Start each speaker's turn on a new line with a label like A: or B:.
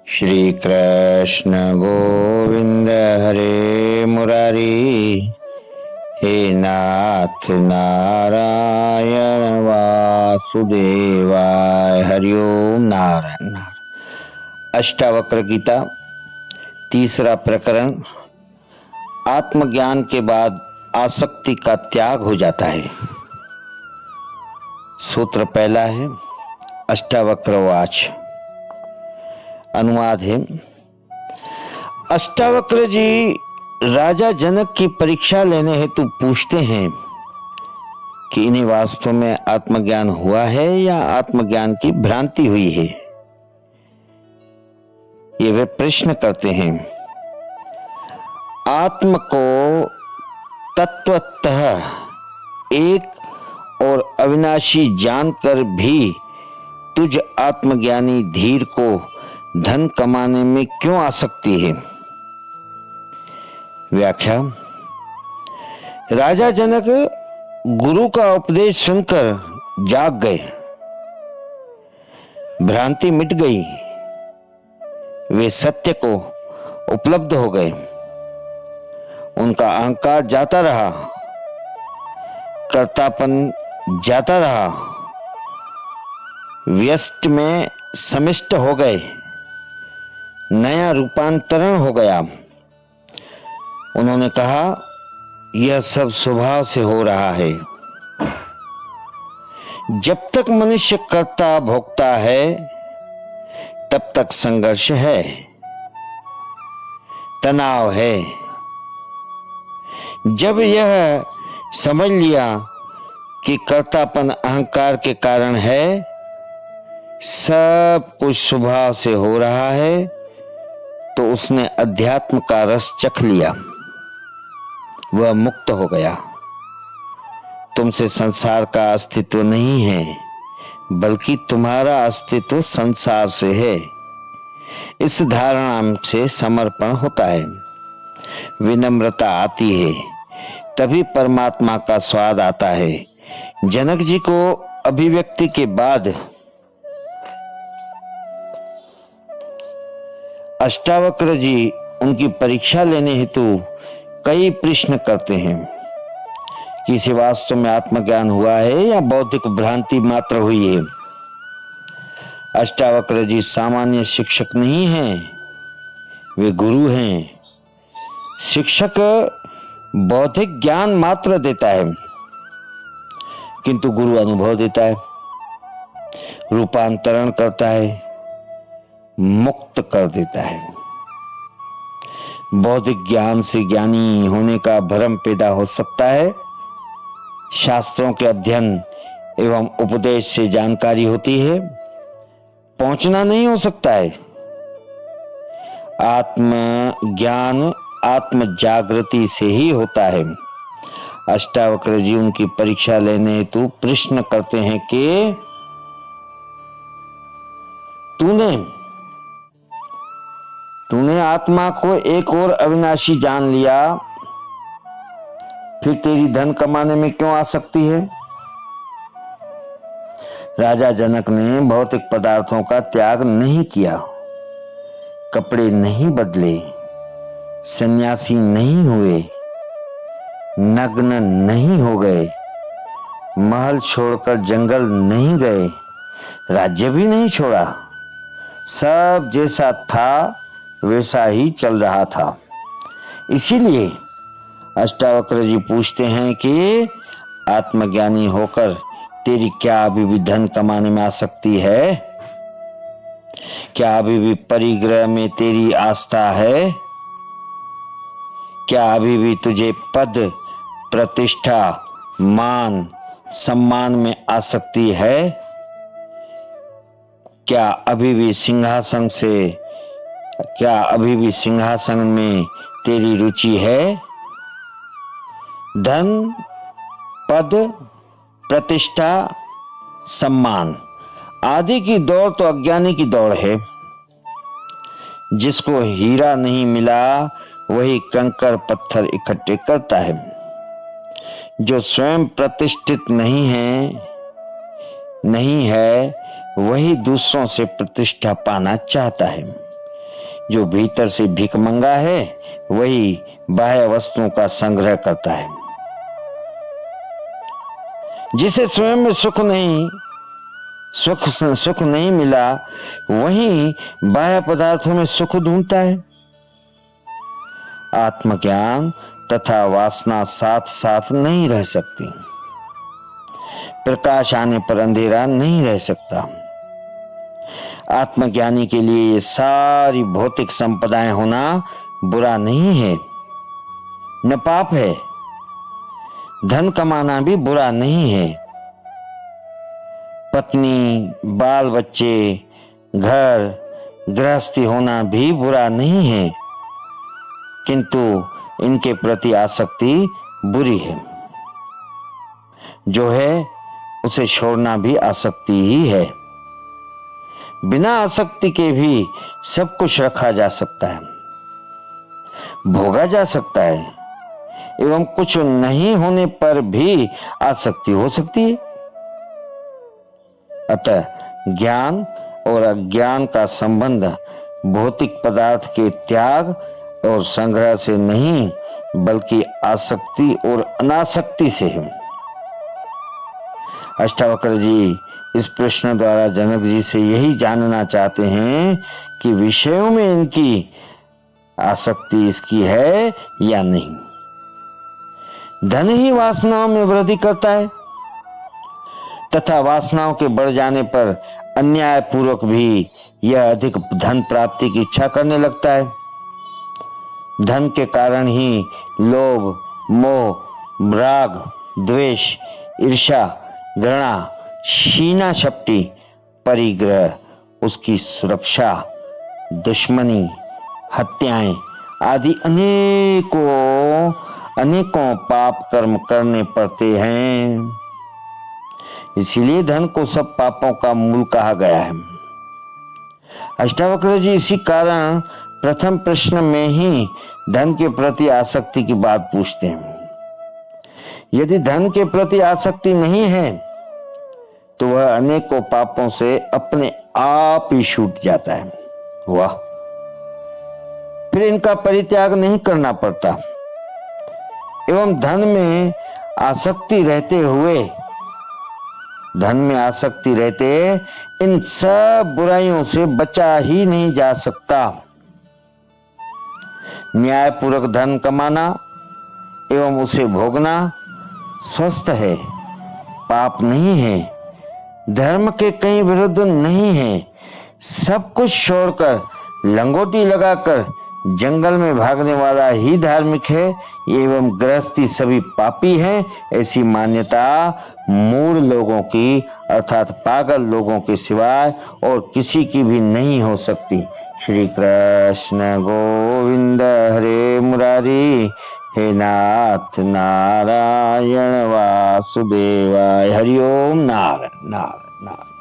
A: श्री कृष्ण गोविंद हरे मुरारी, हे नाथ नारायण वासुदेवाय, हरिओम नारायण नारायण। अष्टावक्र गीता, तीसरा प्रकरण। आत्मज्ञान के बाद आसक्ति का त्याग हो जाता है। सूत्र पहला है, अष्टावक्र वाच। अनुवाद है, अष्टावक्र जी राजा जनक की परीक्षा लेने हेतु पूछते हैं कि इन्हें वास्तव में आत्मज्ञान हुआ है या आत्मज्ञान की भ्रांति हुई है। ये वे प्रश्न करते हैं। आत्म को तत्वतः एक और अविनाशी जानकर भी तुझ आत्मज्ञानी धीर को धन कमाने में क्यों आसक्ति है। व्याख्या। राजा जनक गुरु का उपदेश सुनकर जाग गए, भ्रांति मिट गई, वे सत्य को उपलब्ध हो गए। उनका अहंकार जाता रहा, कर्तापन जाता रहा, व्यष्टि में समिष्ट हो गए, नया रूपांतरण हो गया। उन्होंने कहा, यह सब स्वभाव से हो रहा है। जब तक मनुष्य कर्ता भोक्ता है तब तक संघर्ष है, तनाव है। जब यह समझ लिया कि कर्तापन अहंकार के कारण है, सब कुछ स्वभाव से हो रहा है, तो उसने अध्यात्म का रस चख लिया, वह मुक्त हो गया। तुमसे संसार का अस्तित्व नहीं है, बल्कि तुम्हारा अस्तित्व संसार से है। इस धारणा से समर्पण होता है, विनम्रता आती है, तभी परमात्मा का स्वाद आता है। जनक जी को अभिव्यक्ति के बाद अष्टावक्र जी उनकी परीक्षा लेने हेतु कई प्रश्न करते हैं कि इसे वास्तव में आत्मज्ञान हुआ है या बौद्धिक भ्रांति मात्र हुई है। अष्टावक्र जी सामान्य शिक्षक नहीं हैं, वे गुरु हैं। शिक्षक बौद्धिक ज्ञान मात्र देता है, किंतु गुरु अनुभव देता है, रूपांतरण करता है, मुक्त कर देता है। बौद्धिक ज्ञान से ज्ञानी होने का भ्रम पैदा हो सकता है। शास्त्रों के अध्ययन एवं उपदेश से जानकारी होती है, पहुंचना नहीं हो सकता है। आत्म ज्ञान आत्म जागृति से ही होता है। अष्टावक्र जी उनकी परीक्षा लेने हेतु प्रश्न करते हैं कि तूने आत्मा को एक और अविनाशी जान लिया, फिर तेरी धन कमाने में क्यों आसक्ति है। राजा जनक ने भौतिक पदार्थों का त्याग नहीं किया, कपड़े नहीं बदले, सन्यासी नहीं हुए, नग्न नहीं हो गए, महल छोड़कर जंगल नहीं गए, राज्य भी नहीं छोड़ा। सब जैसा था वैसा ही चल रहा था। इसीलिए अष्टावक्र जी पूछते हैं कि आत्मज्ञानी होकर तेरी क्या अभी भी धन कमाने में आसक्ति है? क्या अभी भी परिग्रह में तेरी आस्था है? क्या अभी भी तुझे पद, प्रतिष्ठा, मान, सम्मान में आसक्ति है? क्या अभी भी सिंहासन में तेरी रुचि है? धन, पद, प्रतिष्ठा, सम्मान आदि की दौड़ तो अज्ञानी की दौड़ है। जिसको हीरा नहीं मिला वही कंकड़ पत्थर इकट्ठे करता है। जो स्वयं प्रतिष्ठित नहीं है वही दूसरों से प्रतिष्ठा पाना चाहता है। जो भीतर से भिखमंगा है वही बाह्य वस्तुओं का संग्रह करता है। जिसे स्वयं में सुख नहीं मिला वही बाह्य पदार्थों में सुख ढूंढता है। आत्मज्ञान तथा वासना साथ साथ नहीं रह सकती। प्रकाश आने पर अंधेरा नहीं रह सकता। आत्मज्ञानी के लिए ये सारी भौतिक संपदाएं होना बुरा नहीं है, न पाप है। धन कमाना भी बुरा नहीं है। पत्नी, बाल बच्चे, घर गृहस्थी होना भी बुरा नहीं है, किंतु इनके प्रति आसक्ति बुरी है। जो है उसे छोड़ना भी आसक्ति ही है। बिना आसक्ति के भी सब कुछ रखा जा सकता है, भोगा जा सकता है, एवं कुछ नहीं होने पर भी आसक्ति हो सकती है। अतः ज्ञान और अज्ञान का संबंध भौतिक पदार्थ के त्याग और संग्रह से नहीं, बल्कि आसक्ति और अनासक्ति से है। अष्टावक्र जी इस प्रश्न द्वारा जनक जी से यही जानना चाहते हैं कि विषयों में इनकी आसक्ति इसकी है या नहीं। धन ही वासनाओं में वृद्धि करता है तथा वासनाओं के बढ़ जाने पर अन्याय पूर्वक भी यह अधिक धन प्राप्ति की इच्छा करने लगता है। धन के कारण ही लोभ, मोह, राग, द्वेष, ईर्ष्या, घृणा, शीना शक्ति, परिग्रह, उसकी सुरक्षा, दुश्मनी, हत्याएं आदि अनेकों पाप कर्म करने पड़ते हैं। इसीलिए धन को सब पापों का मूल कहा गया है। अष्टावक्र जी इसी कारण प्रथम प्रश्न में ही धन के प्रति आसक्ति की बात पूछते हैं। यदि धन के प्रति आसक्ति नहीं है तो वह अनेकों पापों से अपने आप ही छूट जाता है। वाह! फिर इनका परित्याग नहीं करना पड़ता एवं धन में आसक्ति रहते इन सब बुराइयों से बचा ही नहीं जा सकता। न्यायपूर्वक धन कमाना एवं उसे भोगना स्वस्थ है, पाप नहीं है, धर्म के कहीं विरुद्ध नहीं है। सब कुछ छोड़कर लंगोटी लगाकर जंगल में भागने वाला ही धार्मिक है एवं गृहस्थी सभी पापी हैं। ऐसी मान्यता मूढ़ लोगों की अर्थात पागल लोगों के सिवाय और किसी की भी नहीं हो सकती। श्री कृष्ण गोविंद हरे मुरारी, हे नाथ नारायण वासुदेवाय, हरि ओम। नारायण नारायण नारायण।